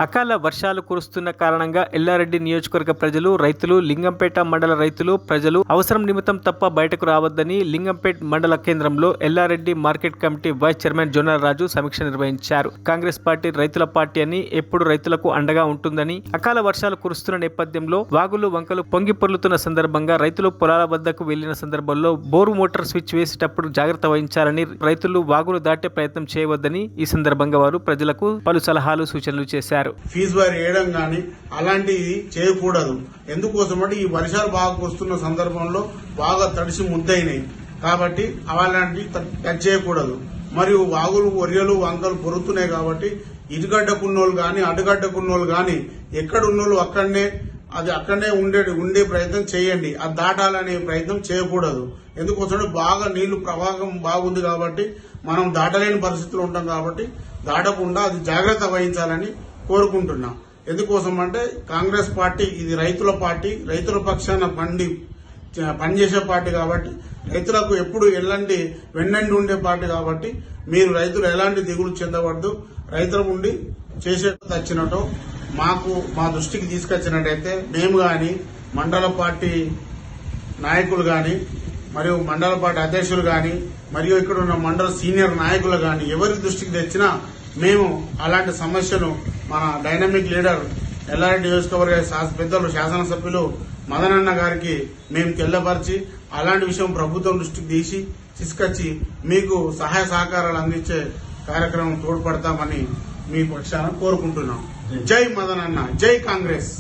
అకాల వర్షాలు కురుస్తున్న కారణంగా ఎల్లారెడ్డి నియోజకవర్గ ప్రజలు, రైతులు, లింగంపేట మండల రైతులు ప్రజలు అవసరం నిమిత్తం తప్ప బయటకు రావద్దని లింగంపేట మండల కేంద్రంలో Yellareddy market committee vice chairman zonal Raju సమీక్ష నిర్వహించారు. కాంగ్రెస్ పార్టీ రైతుల పార్టీ అని, ఎప్పుడు రైతులకు అండగా ఉంటుందని, అకాల వర్షాలు కురుస్తున్న నేపథ్యంలో వాగులు వంకలు పొంగి పొర్లుతున్న సందర్భంగా రైతులు పొలాల వద్దకు వెళ్లిన సందర్భంలో బోరు మోటార్ స్విచ్ వేసేటప్పుడు జాగ్రత్త వహించాలని, రైతులు వాగులు దాటే ప్రయత్నం చేయవద్దని ఈ సందర్భంగా వారు ప్రజలకు పలు సలహాలు, సూచనలు చేశారు. ఫీజు వారి వేయడం గాని అలాంటివి చేయకూడదు. ఎందుకోసమంటే ఈ వర్షాలు బాగా వస్తున్న సందర్భంలో బాగా తడిసి ముద్దయినాయి కాబట్టి అలాంటివి టచ్ చేయకూడదు. మరియు వాగులు, ఒరియలు, వంకలు పొరుతున్నాయి కాబట్టి ఇటుగడ్డకున్నోళ్ళు గాని అటుగడ్డకున్నోళ్ళు గాని ఎక్కడున్నోళ్ళు అక్కడనే ఉండే ప్రయత్నం చేయండి. అది దాటాలనే ప్రయత్నం చేయకూడదు. ఎందుకోసం బాగా నీళ్లు ప్రవాహం బాగుంది కాబట్టి మనం దాటలేని పరిస్థితులు ఉంటాం కాబట్టి దాటకుండా అది జాగ్రత్త వహించాలని కోరుకుంటున్నాం. ఎందుకోసం అంటే కాంగ్రెస్ పార్టీ ఇది రైతుల పార్టీ, రైతుల పక్షాన పనిచేసే పార్టీ కాబట్టి రైతులకు ఎప్పుడు ఎలాంటి వెన్నండి ఉండే పార్టీ కాబట్టి మీరు రైతులు ఎలాంటి దిగులు చెందవద్దు. రైతుల నుండి చేసే వచ్చినట్టు మా దృష్టికి తీసుకొచ్చినట్టయితే మేము గాని మండల పార్టీ నాయకులు గాని మరియు మండల పార్టీ అధ్యక్షులు గాని మరియు ఇక్కడ ఉన్న మండల సీనియర్ నాయకులు గాని ఎవరి దృష్టికి తెచ్చినా మేము అలాంటి సమస్యను మన డైనమిక్ లీడర్ ఎల్లారెడ్డి నియోజకవర్గ పెద్దలు శాసనసభ్యులు మదనన్న గారికి మేము తెల్లపరిచి అలాంటి విషయం ప్రభుత్వం దృష్టికి తీసుకొచ్చి మీకు సహాయ సహకారాలు అందించే కార్యక్రమం తోడ్పడతామని మీ పక్షాన కోరుకుంటున్నాం. జై మదనన్న, జై కాంగ్రెస్.